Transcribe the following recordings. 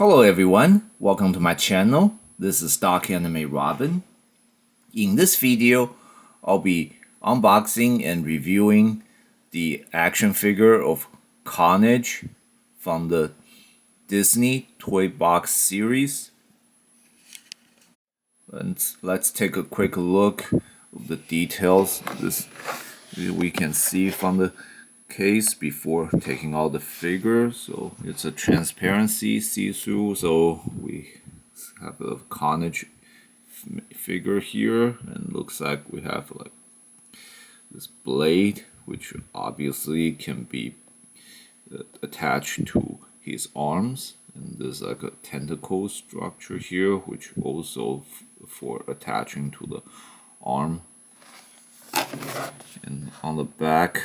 Hello everyone, welcome to my channel. This is Dark Anime Robin. In this video, I'll be unboxing and reviewing the action figure of Carnage from the Disney Toybox series. And let's take a quick look at the details. This we can see from the case before taking out the figure. So it's a transparency see-through, so we have a Carnage figure here, and looks like we have like this blade, which obviously can be attached to his arms, and there's like a tentacle structure here, which also for attaching to the arm. And on the back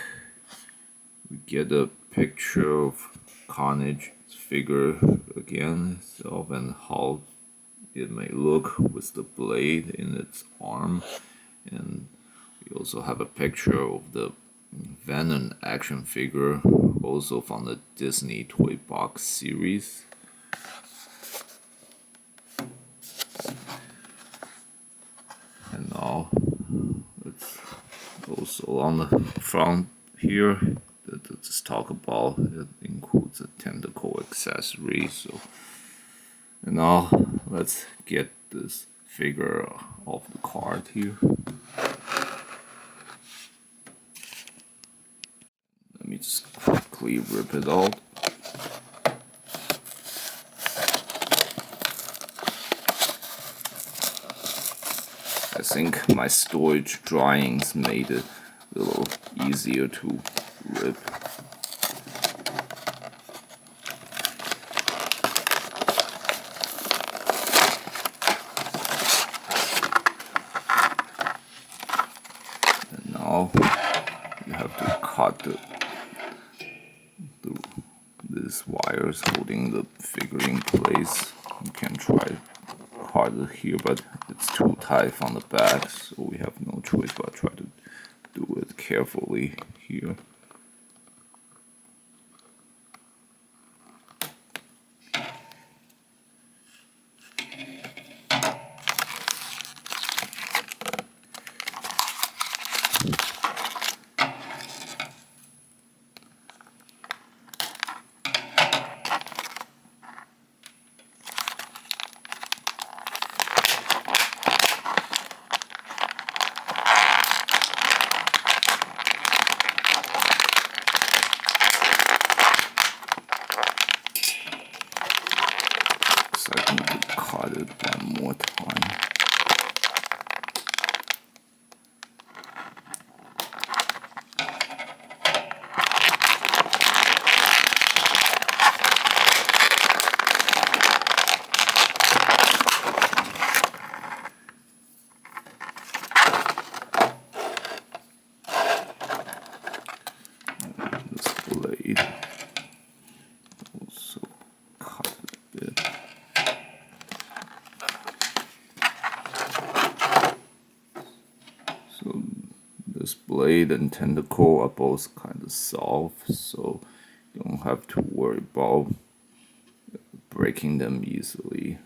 we get a picture of Carnage's figure again itself and how it may look with the blade in its arm. And we also have a picture of the Venom action figure, also from the Disney Toybox series. And now it's also on the front here. Let's talk about it includes a tentacle accessory. So, and now let's get this figure off the card here. Let me just quickly rip it out. I think my storage drawings made it a little easier to rip. And now you have to cut these wires holding the figure in place. You can try cut it here, but it's too tight from the back, so we have no choice but try to do it carefully here. So I need to cut it one more time. This blade also cut a bit. So this blade and tentacle are both kind of soft, so you don't have to worry about breaking them easily.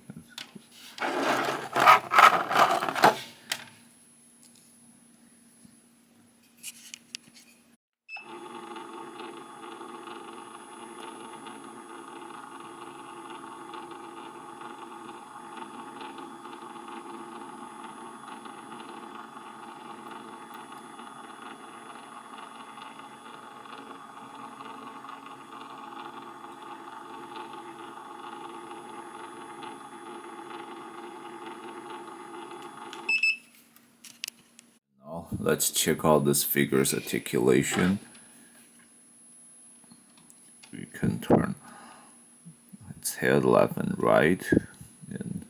Now let's check out this figure's articulation. We can turn its head left and right, and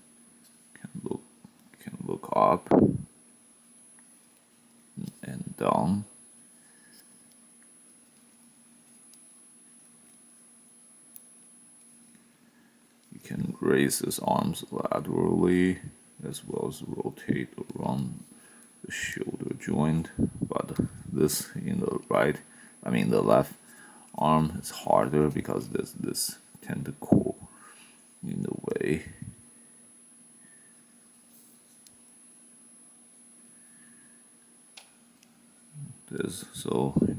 can look up and down. You can raise his arms laterally as well as rotate around the shoulder joint, but this in the left arm is harder because there's this tentacle in the way.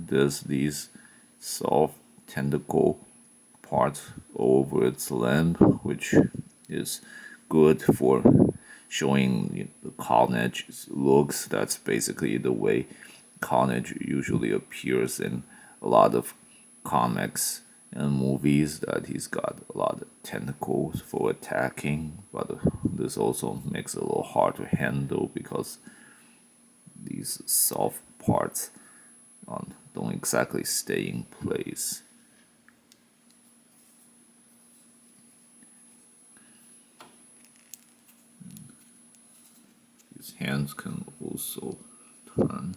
There's these soft tentacle part over its limb, which is good for showing the Carnage looks. That's basically the way Carnage usually appears in a lot of comics and movies, that he's got a lot of tentacles for attacking, but this also makes it a little hard to handle because these soft parts don't exactly stay in place. His hands can also turn.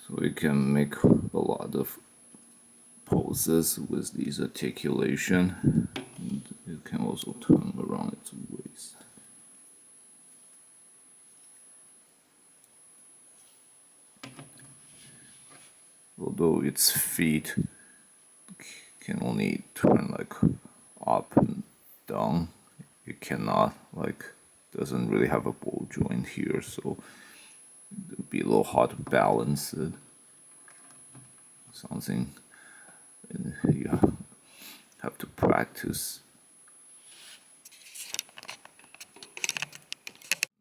So we can make a lot of poses with these articulation. And it can also turn around its waist. Although its feet can only turn like up and down, it cannot, like, doesn't really have a ball joint here, so it would be a little hard to balance it. Something you have to practice.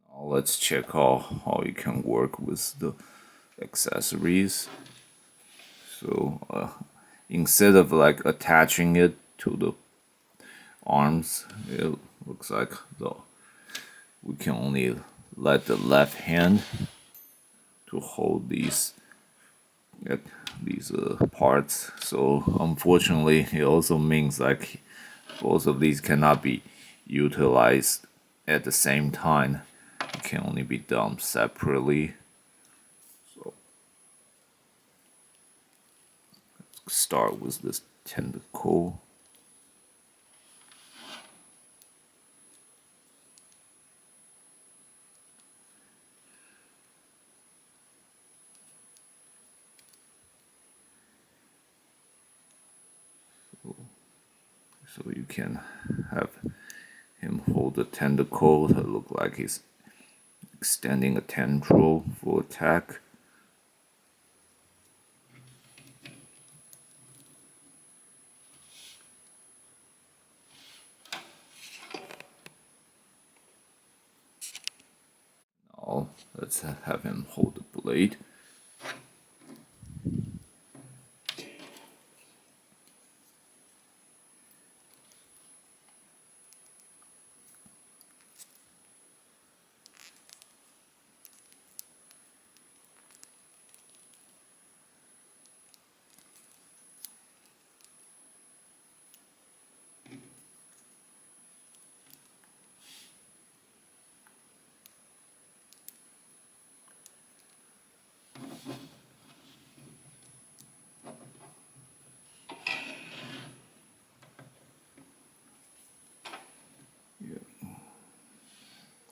Now let's check out how you can work with the accessories. So instead of like attaching it to the arms, it looks like we can only let the left hand to hold these parts. So unfortunately, it also means like both of these cannot be utilized at the same time. It can only be done separately. So let's start with this tentacle. So you can have him hold the tentacle to look like he's extending a tendril for attack. Now let's have him hold the blade.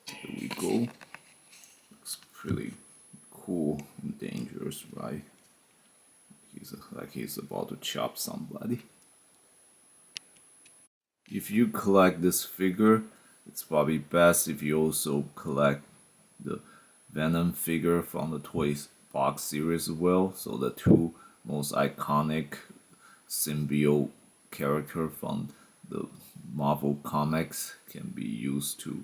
Here we go. Looks pretty cool and dangerous, right? He's like he's about to chop somebody. If you collect this figure, it's probably best if you also collect the Venom figure from the Toybox series as well. So the two most iconic symbiote character from the Marvel comics can be used to,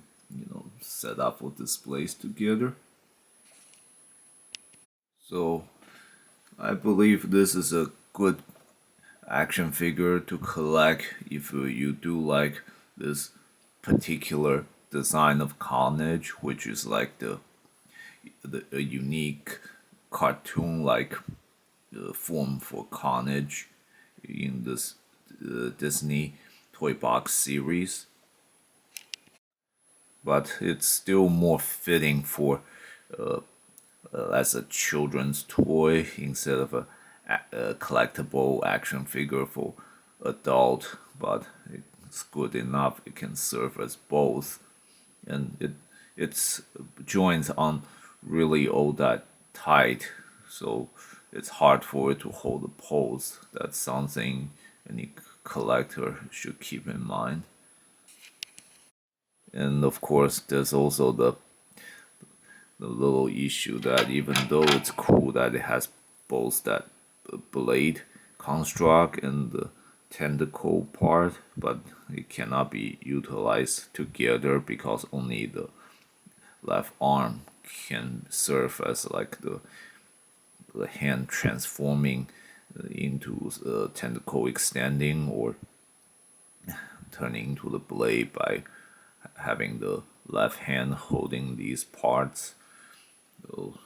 set up for displays together. So I believe this is a good action figure to collect if you do like this particular design of Carnage, which is like a unique cartoon-like form for Carnage in this Disney Toybox series, but it's still more fitting for as a children's toy instead of a collectible action figure for adult. But it's good enough. It can serve as both, and its joints aren't really all that tight, so it's hard for it to hold a pose. That's something any collector should keep in mind. And of course, there's also the little issue that even though it's cool that it has both that blade construct and the tentacle part, but it cannot be utilized together because only the left arm can serve as like the hand transforming into tentacle extending or turning into the blade by having the left hand holding these parts. So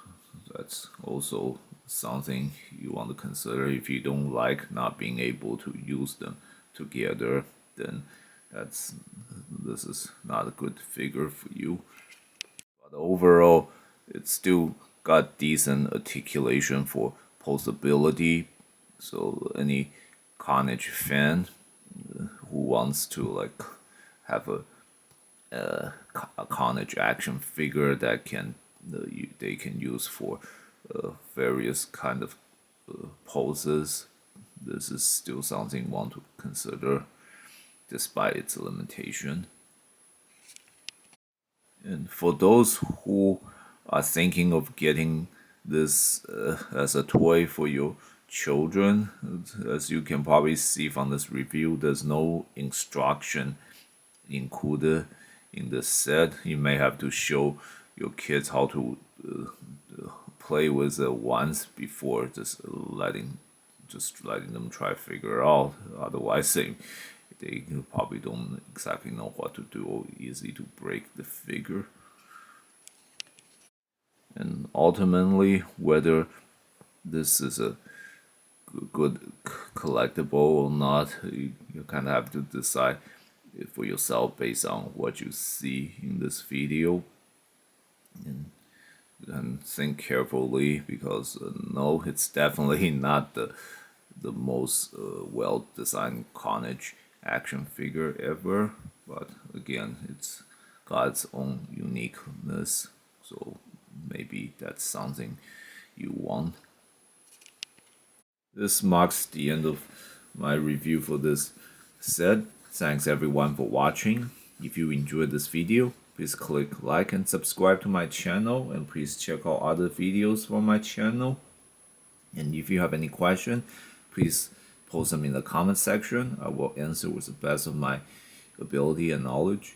that's also something you want to consider. If you don't like not being able to use them together, then this is not a good figure for you. But overall, it's still got decent articulation for posability. So any Carnage fan who wants to like have a Carnage action figure that they can use for various kind of poses, this is still something you want to consider despite its limitation. And for those who are thinking of getting this as a toy for your children, as you can probably see from this review, there's no instruction included in the set. You may have to show your kids how to play with it once before letting them try to figure out. Otherwise, they probably don't exactly know what to do, or easy to break the figure. And ultimately, whether this is a good collectible or not, you kind of have to decide for yourself based on what you see in this video, and think carefully, because no, it's definitely not the most well designed Carnage action figure ever, but again, it's got its own uniqueness, so maybe that's something you want. This marks the end of my review for this set. Thanks everyone for watching. If you enjoyed this video, please click like and subscribe to my channel, and please check out other videos from my channel. And if you have any question, please post them in the comment section. I will answer with the best of my ability and knowledge.